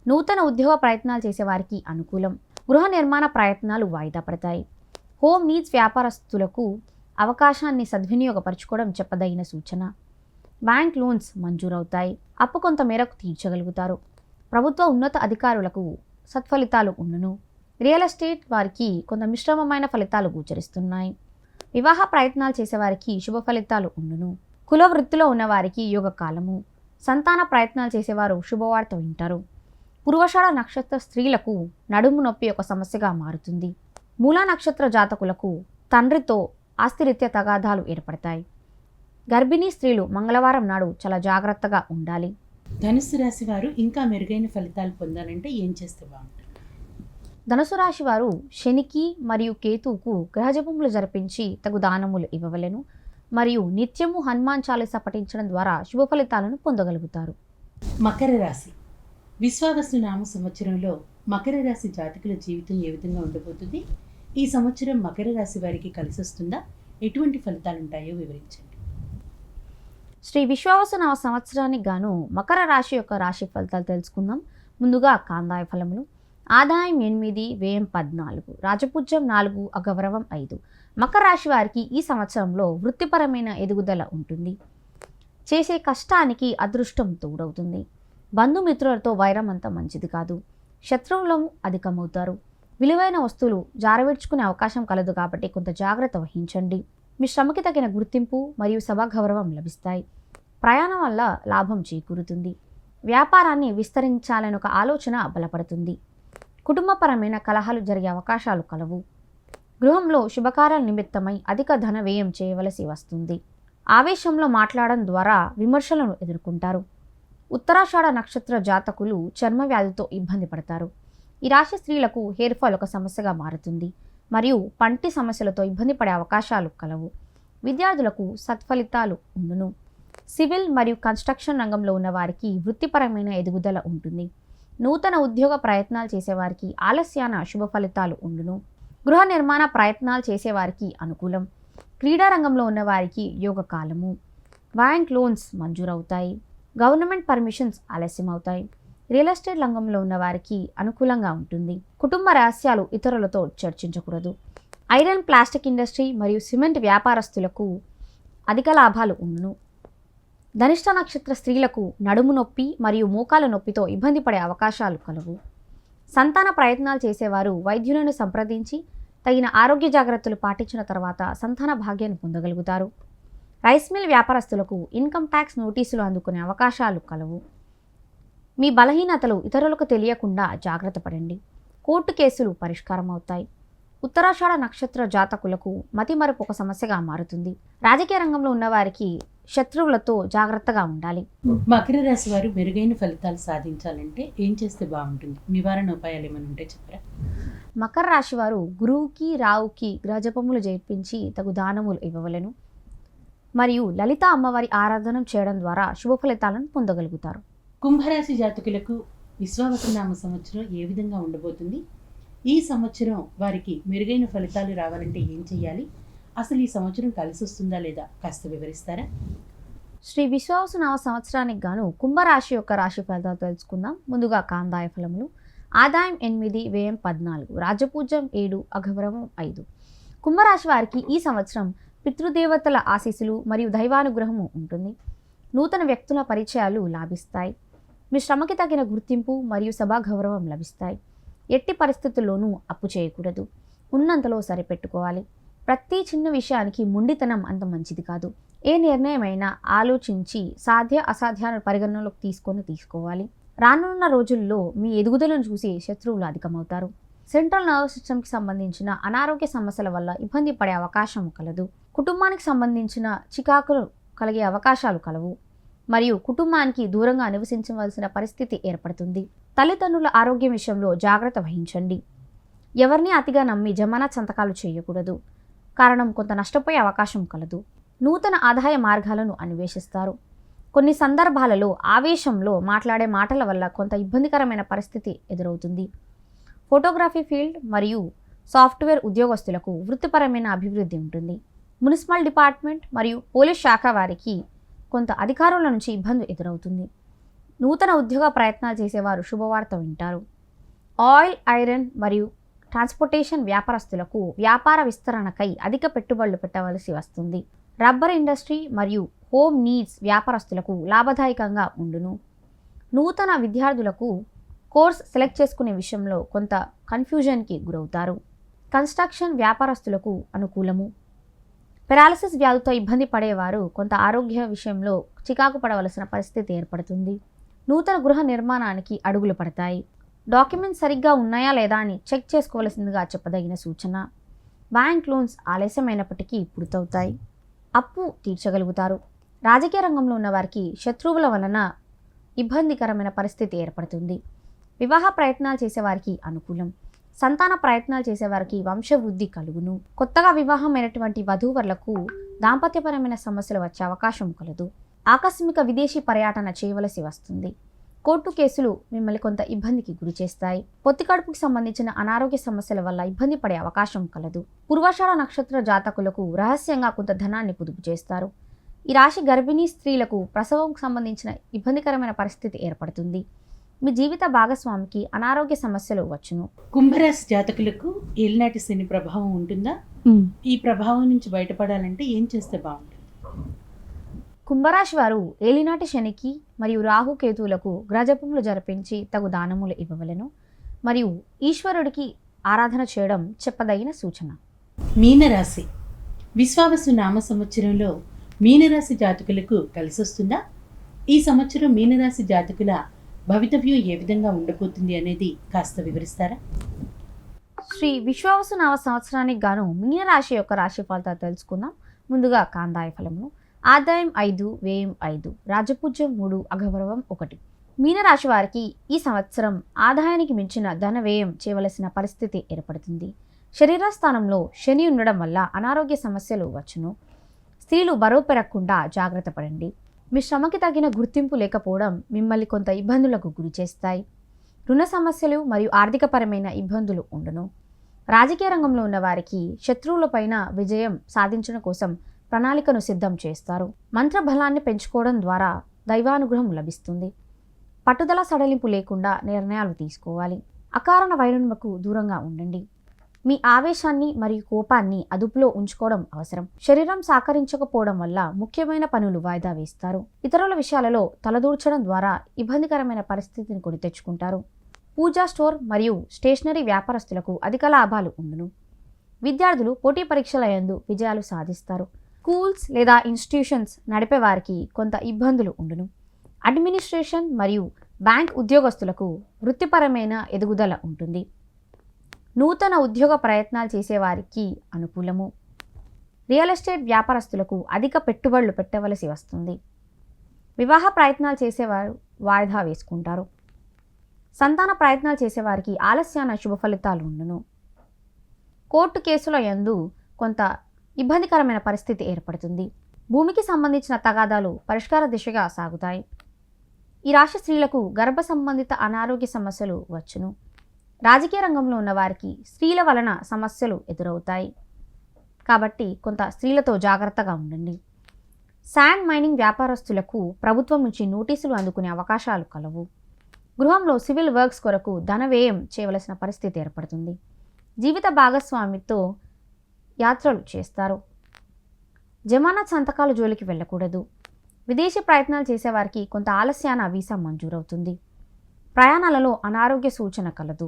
నూతన ఉద్యోగ ప్రయత్నాలు చేసేవారికి అనుకూలం. గృహ నిర్మాణ ప్రయత్నాలు వాయిదా పడతాయి. హోమ్ నీడ్స్ వ్యాపారస్తులకు అవకాశాన్ని సద్వినియోగపరచుకోవడం చెప్పదగిన సూచన. బ్యాంక్ లోన్స్ మంజూరవుతాయి. అప్పు కొంత మేరకు తీర్చగలుగుతారు. ప్రభుత్వ ఉన్నత అధికారులకు సత్ఫలితాలు ఉండును. రియల్ ఎస్టేట్ వారికి కొంత మిశ్రమమైన ఫలితాలు గోచరిస్తున్నాయి. వివాహ ప్రయత్నాలు చేసేవారికి శుభ ఫలితాలు ఉండును. కుల వృత్తిలో ఉన్నవారికి యోగ కాలము. సంతాన ప్రయత్నాలు చేసేవారు శుభవార్త వింటారు. పూర్వషాఢ నక్షత్ర స్త్రీలకు నడుము నొప్పి ఒక సమస్యగా మారుతుంది. మూలా నక్షత్ర జాతకులకు తండ్రితో ఆస్తిరీత్యా తగాదాలు ఏర్పడతాయి. గర్భిణీ స్త్రీలు మంగళవారం నాడు చాలా జాగ్రత్తగా ఉండాలి. ధనుస్సు రాశి వారు ఇంకా మెరుగైన ఫలితాలు పొందాలంటే ఏం చేస్తే బాగుంటుంది? ధనుసు రాశి వారు శనికి మరియు కేతువుకు గ్రహజపములు జరిపించి తగు దానములు ఇవ్వవలెను మరియు నిత్యము హనుమాన్ చాలీసా పఠించడం ద్వారా శుభ ఫలితాలను పొందగలుగుతారు. మకర రాశి విశ్వావసు నామ సంవత్సరంలో మకర రాశి జాతకుల జీవితం ఏ విధంగా ఉండబోతుంది? ఈ సంవత్సరం మకర రాశి వారికి కలిసి వస్తుందా? ఎటువంటి ఫలితాలు ఉంటాయో వివరించండి. శ్రీ విశ్వావసు నామ సంవత్సరానికి గాను మకర రాశి యొక్క రాశి ఫలితాలు తెలుసుకుందాం. ముందుగా కాందాయ ఫలములు. ఆదాయం 8, వ్యయం 14, రాజపూజ్యం 4, అగౌరవం 5. మకర రాశి వారికి ఈ సంవత్సరంలో వృత్తిపరమైన ఎదుగుదల ఉంటుంది. చేసే కష్టానికి అదృష్టం తోడవుతుంది. బంధుమిత్రులతో వైరం అంత మంచిది కాదు. శత్రువులను అధికమవుతారు. విలువైన వస్తువులు జారవిడ్చుకునే అవకాశం కలదు కాబట్టి కొంత జాగ్రత్త వహించండి. మీ శ్రమకి తగిన గుర్తింపు మరియు సభాగౌరవం లభిస్తాయి. ప్రయాణం వల్ల లాభం చేకూరుతుంది. వ్యాపారాన్ని విస్తరించాలనే ఒక ఆలోచన బలపడుతుంది. కుటుంబపరమైన కలహాలు జరిగే అవకాశాలు కలవు. గృహంలో శుభకార్యాల నిమిత్తమై అధిక ధన వ్యయం చేయవలసి వస్తుంది. ఆవేశంలో మాట్లాడడం ద్వారా విమర్శలను ఎదుర్కొంటారు. ఉత్తరాషాఢ నక్షత్ర జాతకులు చర్మ వ్యాధితో ఇబ్బంది పడతారు. ఈ రాశి స్త్రీలకు హెయిర్ ఫాల్ ఒక సమస్యగా మారుతుంది మరియు పంటి సమస్యలతో ఇబ్బంది పడే అవకాశాలు కలవు. విద్యార్థులకు సత్ఫలితాలు ఉండును. సివిల్ మరియు కన్స్ట్రక్షన్ రంగంలో ఉన్న వారికి వృత్తిపరమైన ఎదుగుదల ఉంటుంది. నూతన ఉద్యోగ ప్రయత్నాలు చేసేవారికి ఆలస్యాన శుభ ఫలితాలు ఉండును. గృహ నిర్మాణ ప్రయత్నాలు చేసేవారికి అనుకూలం. క్రీడా రంగంలో ఉన్నవారికి యోగ కాలము. బ్యాంక్ లోన్స్ మంజూరవుతాయి. గవర్నమెంట్ పర్మిషన్స్ ఆలస్యం అవుతాయి. రియల్ ఎస్టేట్ రంగంలో ఉన్నవారికి అనుకూలంగా ఉంటుంది. కుటుంబ రహస్యాలు ఇతరులతో చర్చించకూడదు. ఐరన్, ప్లాస్టిక్ ఇండస్ట్రీ మరియు సిమెంట్ వ్యాపారస్తులకు అధిక లాభాలు ఉండును. ధనిష్ట నక్షత్ర స్త్రీలకు నడుము నొప్పి మరియు మోకాల నొప్పితో ఇబ్బంది పడే అవకాశాలు కలవు. సంతాన ప్రయత్నాలు చేసేవారు వైద్యులను సంప్రదించి తగిన ఆరోగ్య జాగ్రత్తలు పాటించిన తర్వాత సంతాన భాగ్యాన్ని పొందగలుగుతారు. రైస్ మిల్ వ్యాపారస్తులకు ఇన్కమ్ ట్యాక్స్ నోటీసులు అందుకునే అవకాశాలు కలవు. మీ బలహీనతలు ఇతరులకు తెలియకుండా జాగ్రత్త పడండి. కోర్టు కేసులు పరిష్కారం అవుతాయి. ఉత్తరాషాఢ నక్షత్ర జాతకులకు మతిమరుపు ఒక సమస్యగా మారుతుంది. రాజకీయ రంగంలో ఉన్నవారికి శత్రువులతో జాగ్రత్తగా ఉండాలి. మకర రాశి వారు మెరుగైన ఫలితాలు సాధించాలంటే ఏం చేస్తే బాగుంటుంది? నివారణ ఉపాయాలు ఏమైనా ఉంటే చెప్పరా? మకర రాశి వారు గురువుకి రావుకి గ్రహజపములు చేర్పించి తగు దానములు ఇవ్వవలెను మరియు లలిత అమ్మవారి ఆరాధన చేయడం ద్వారా శుభ ఫలితాలను పొందగలుగుతారు. కుంభరాశి జాతకులకు విశ్వావసు నామ సంవత్సరం ఏ విధంగా ఉండబోతుంది? ఈ సంవత్సరం వారికి మెరుగైన ఫలితాలు రావాలంటే ఏం చేయాలి? అసలు ఈ సంవత్సరం కలిసి వస్తుందా లేదా కాస్త వివరిస్తారా? శ్రీ విశ్వావసు నామ సంవత్సరానికి గాను కుంభరాశి యొక్క రాశి ఫలితాలు తెలుసుకుందాం. ముందుగా కాందాయ ఫలములు. ఆదాయం 8, వ్యయం 14, రాజపూజ్యం 7, అగౌరవం 5. కుంభరాశి వారికి ఈ సంవత్సరం పితృదేవతల ఆశీస్సులు మరియు దైవానుగ్రహము ఉంటుంది. నూతన వ్యక్తుల పరిచయాలు లాభిస్తాయి. మీ శ్రమకి తగిన గుర్తింపు మరియు సభాగౌరవం లభిస్తాయి. ఎట్టి పరిస్థితుల్లోనూ అప్పు చేయకూడదు. ఉన్నంతలో సరిపెట్టుకోవాలి. ప్రతి చిన్న విషయానికి మొండితనం అంత మంచిది కాదు. ఏ నిర్ణయమైనా ఆలోచించి సాధ్య అసాధ్యాలను పరిగణనలోకి తీసుకోవాలి. రానున్న రోజుల్లో మీ ఎదుగుదలను చూసి శత్రువులు అధికమవుతారు. సెంట్రల్ నర్వస్ సిస్టమ్కి సంబంధించిన అనారోగ్య సమస్యల వల్ల ఇబ్బంది పడే అవకాశం కలదు. కుటుంబానికి సంబంధించిన చికాకులు కలిగే అవకాశాలు కలవు మరియు కుటుంబానికి దూరంగా నివసించవలసిన పరిస్థితి ఏర్పడుతుంది. తల్లిదండ్రుల ఆరోగ్యం విషయంలో జాగ్రత్త వహించండి. ఎవరిని అతిగా నమ్మి జమానత్ సంతకాలు చేయకూడదు. కారణం కొంత నష్టపోయే అవకాశం కలదు. నూతన ఆదాయ మార్గాలను అన్వేషిస్తారు. కొన్ని సందర్భాలలో ఆవేశంలో మాట్లాడే మాటల వల్ల కొంత ఇబ్బందికరమైన పరిస్థితి ఎదురవుతుంది. ఫోటోగ్రఫీ ఫీల్డ్ మరియు సాఫ్ట్వేర్ ఉద్యోగస్తులకు వృత్తిపరమైన అభివృద్ధి ఉంటుంది. మున్సిపల్ డిపార్ట్మెంట్ మరియు పోలీస్ శాఖ వారికి కొంత అధికారుల నుంచి ఇబ్బంది ఎదురవుతుంది. నూతన ఉద్యోగ ప్రయత్నాలు చేసేవారు శుభవార్త వింటారు. ఆయిల్, ఐరన్ మరియు ట్రాన్స్పోర్టేషన్ వ్యాపారస్తులకు వ్యాపార విస్తరణకై అధిక పెట్టుబడులు పెట్టవలసి వస్తుంది. రబ్బర్ ఇండస్ట్రీ మరియు హోమ్ నీడ్స్ వ్యాపారస్తులకు లాభదాయకంగా ఉండును. నూతన విద్యార్థులకు కోర్స్ సెలెక్ట్ చేసుకునే విషయంలో కొంత కన్ఫ్యూజన్కి గురవుతారు. కన్స్ట్రక్షన్ వ్యాపారస్తులకు అనుకూలము. పెరాలసిస్ వ్యాధితో ఇబ్బంది పడేవారు కొంత ఆరోగ్య విషయంలో చికాకు పడవలసిన పరిస్థితి ఏర్పడుతుంది. నూతన గృహ నిర్మాణానికి అడుగులు పడతాయి. డాక్యుమెంట్స్ సరిగ్గా ఉన్నాయా లేదా అని చెక్ చేసుకోవలసిందిగా చెప్పదగిన సూచన. బ్యాంక్ లోన్స్ ఆలస్యమైనప్పటికీ పూర్తవుతాయి. అప్పు తీర్చగలుగుతారు. రాజకీయ రంగంలో ఉన్న వారికి శత్రువుల వలన ఇబ్బందికరమైన పరిస్థితి ఏర్పడుతుంది. వివాహ ప్రయత్నాలు చేసేవారికి అనుకూలం. సంతాన ప్రయత్నాలు చేసేవారికి వంశవృద్ధి కలుగును. కొత్తగా వివాహమైనటువంటి వధూవరులకు దాంపత్యపరమైన సమస్యలు వచ్చే అవకాశం కలదు. ఆకస్మిక విదేశీ పర్యటన చేయవలసి వస్తుంది. కోర్టు కేసులు మిమ్మల్ని కొంత ఇబ్బందికి గురి చేస్తాయి. పొత్తికడుపుకి సంబంధించిన అనారోగ్య సమస్యల వల్ల ఇబ్బంది పడే అవకాశం కలదు. పూర్వాషాఢ నక్షత్ర జాతకులకు రహస్యంగా కొంత ధనాన్ని పొదుపు చేస్తారు. ఈ రాశి గర్భిణీ స్త్రీలకు ప్రసవంకు సంబంధించిన ఇబ్బందికరమైన పరిస్థితి ఏర్పడుతుంది. మీ జీవిత భాగస్వామికి అనారోగ్య సమస్యలు వచ్చును. కుంభరాశి జాతకులకు ఏలినాటి శని ప్రభావం ఉంటుందా? ఈ ప్రభావం నుంచి బయటపడాలంటే ఏం చేస్తే బాగుంటుంది? కుంభరాశి వారు ఏలినాటి శనికి మరియు రాహుకేతువులకు గ్రహజపములు జరిపించి తగు దానములు ఇవ్వవలెను. మరియు ఈశ్వరుడికి ఆరాధన చేయడం చెప్పదగిన సూచన. మీనరాశి విశ్వావసు నామ సంవత్సరంలో మీనరాశి జాతకులకు కలిసొస్తుందా? ఈ సంవత్సరం మీనరాశి జాతకుల భవితవ్యం ఏ విధంగా ఉండబోతుంది అనేది కాస్త వివరిస్తారా? శ్రీ విశ్వావసు నామ సంవత్సరానికి గాను మీనరాశి యొక్క రాశి ఫలితాలు తెలుసుకుందాం. ముందుగా కాందాయ ఫలములు. ఆదాయం 5, వ్యయం 5, రాజపూజ్యం 3, అగౌరవం 1. మీనరాశి వారికి ఈ సంవత్సరం ఆదాయానికి మించిన ధన వ్యయం చేయవలసిన పరిస్థితి ఏర్పడుతుంది. శరీర స్థానంలో శని ఉండడం వల్ల అనారోగ్య సమస్యలు వచ్చును. స్త్రీలు బరువు పెరగకుండా జాగ్రత్త పడండి. మీ శ్రమకి తగిన గుర్తింపు లేకపోవడం మిమ్మల్ని కొంత ఇబ్బందులకు గురి చేస్తాయి. రుణ సమస్యలు మరియు ఆర్థికపరమైన ఇబ్బందులు ఉండును. రాజకీయ రంగంలో ఉన్న వారికి శత్రువులపైన విజయం సాధించడం కోసం ప్రణాళికను సిద్ధం చేస్తారు. మంత్ర బలాన్ని పెంచుకోవడం ద్వారా దైవానుగ్రహం లభిస్తుంది. పట్టుదల సడలింపు లేకుండా నిర్ణయాలు తీసుకోవాలి. అకారణ వైరుణ్యకు దూరంగా ఉండండి. మీ ఆవేశాన్ని మరియు కోపాన్ని అదుపులో ఉంచుకోవడం అవసరం. శరీరం సహకరించకపోవడం వల్ల ముఖ్యమైన పనులు వాయిదా వేస్తారు. ఇతరుల విషయాలలో తలదూర్చడం ద్వారా ఇబ్బందికరమైన పరిస్థితిని కొని తెచ్చుకుంటారు. పూజా స్టోర్ మరియు స్టేషనరీ వ్యాపారస్తులకు అధిక లాభాలు ఉండును. విద్యార్థులు పోటీ పరీక్షల యందు విజయాలు సాధిస్తారు. స్కూల్స్ లేదా ఇన్స్టిట్యూషన్స్ నడిపే వారికి కొంత ఇబ్బందులు ఉండును. అడ్మినిస్ట్రేషన్ మరియు బ్యాంక్ ఉద్యోగస్తులకు వృత్తిపరమైన ఎదుగుదల ఉంటుంది. నూతన ఉద్యోగ ప్రయత్నాలు చేసేవారికి అనుకూలము. రియల్ ఎస్టేట్ వ్యాపారస్తులకు అధిక పెట్టుబడులు పెట్టవలసి వస్తుంది. వివాహ ప్రయత్నాలు చేసేవారు వాయిదా వేసుకుంటారు. సంతాన ప్రయత్నాలు చేసేవారికి ఆలస్యాన శుభ ఫలితాలు ఉండును. కోర్టు కేసుల యందు కొంత ఇబ్బందికరమైన పరిస్థితి ఏర్పడుతుంది. భూమికి సంబంధించిన తగాదాలు పరిష్కార దిశగా సాగుతాయి. ఈ రాశి స్త్రీలకు గర్భ సంబంధిత అనారోగ్య సమస్యలు వచ్చును. రాజకీయ రంగంలో ఉన్న వారికి స్త్రీల వలన సమస్యలు ఎదురవుతాయి. కాబట్టి కొంత స్త్రీలతో జాగ్రత్తగా ఉండండి. శాండ్ మైనింగ్ వ్యాపారస్తులకు ప్రభుత్వం నుంచి నోటీసులు అందుకునే అవకాశాలు కలవు. గృహంలో సివిల్ వర్క్స్ కొరకు ధన వ్యయం చేయవలసిన పరిస్థితి ఏర్పడుతుంది. జీవిత భాగస్వామితో యాత్రలు చేస్తారు. జమానత్ సంతకాల జోలికి వెళ్ళకూడదు. విదేశీ ప్రయత్నాలు చేసేవారికి కొంత ఆలస్యాన వీసా మంజూరవుతుంది. ప్రయాణాలలో అనారోగ్య సూచన కలదు.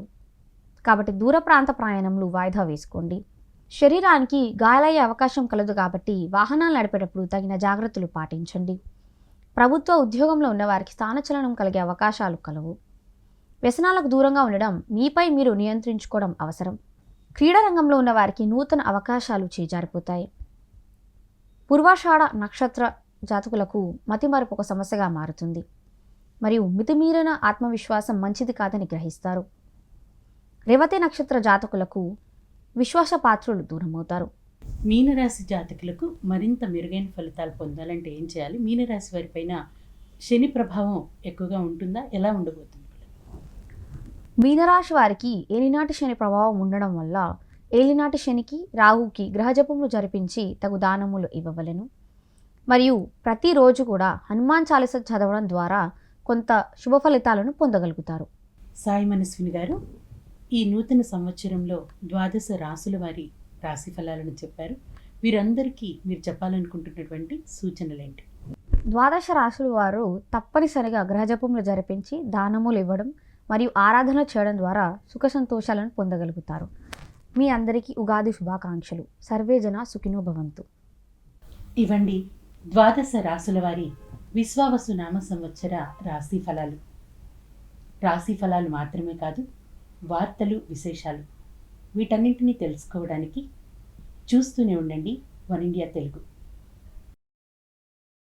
కాబట్టి దూర ప్రాంత ప్రయాణంలో వాయిదా వేసుకోండి. శరీరానికి గాయాలయ్యే అవకాశం కలదు కాబట్టి వాహనాలు నడిపేటప్పుడు తగిన జాగ్రత్తలు పాటించండి. ప్రభుత్వ ఉద్యోగంలో ఉన్నవారికి స్థానచలనం కలిగే అవకాశాలు కలవు. వ్యసనాలకు దూరంగా ఉండడం, మీపై మీరు నియంత్రించుకోవడం అవసరం. క్రీడా రంగంలో ఉన్న వారికి నూతన అవకాశాలు చేజారిపోతాయి. పూర్వాషాఢ నక్షత్ర జాతకులకు మతిమరుపు ఒక సమస్యగా మారుతుంది మరియు మితిమీరిన ఆత్మవిశ్వాసం మంచిది కాదని గ్రహిస్తారు. రేవతి నక్షత్ర జాతకులకు విశ్వాసపాత్రులు దూరమవుతారు. మీనరాశి జాతకులకు మరింత మెరుగైన ఫలితాలు పొందాలంటే ఏం చేయాలి? మీనరాశి వారిపైన శని ప్రభావం ఎక్కువగా ఉంటుందా? ఎలా ఉండబోతుంది? మీనరాశి వారికి ఏలినాటి శని ప్రభావం ఉండడం వల్ల ఏలినాటి శనికి రాహుకి గ్రహజపములు జరిపించి తగు దానములు ఇవ్వవలెను. మరియు ప్రతిరోజు కూడా హనుమాన్ చాలీస చదవడం ద్వారా కొంత శుభ ఫలితాలను పొందగలుగుతారు. సాయి మనస్విని గారు, ఈ నూతన సంవత్సరంలో 12 రాసుల వారి రాశి ఫలాలను చెప్పారు. వీరందరికీ మీరు చెప్పాలనుకుంటున్నటువంటి సూచనలేంటి? 12 రాశుల వారు తప్పనిసరిగా గ్రహజపములు జరిపించి దానములు ఇవ్వడం మరియు ఆరాధన చేయడం ద్వారా సుఖ సంతోషాలను పొందగలుగుతారు. మీ అందరికీ ఉగాది శుభాకాంక్షలు. సర్వేజన సుఖినో భవంతు. ఇవ్వండి 12 రాసుల వారి విశ్వావసు నామ సంవత్సర రాశి ఫలాలు. రాశి ఫలాలు మాత్రమే కాదు, వార్తలు, విశేషాలు వీటన్నింటినీ తెలుసుకోవడానికి చూస్తూనే ఉండండి వన్ ఇండియా తెలుగు.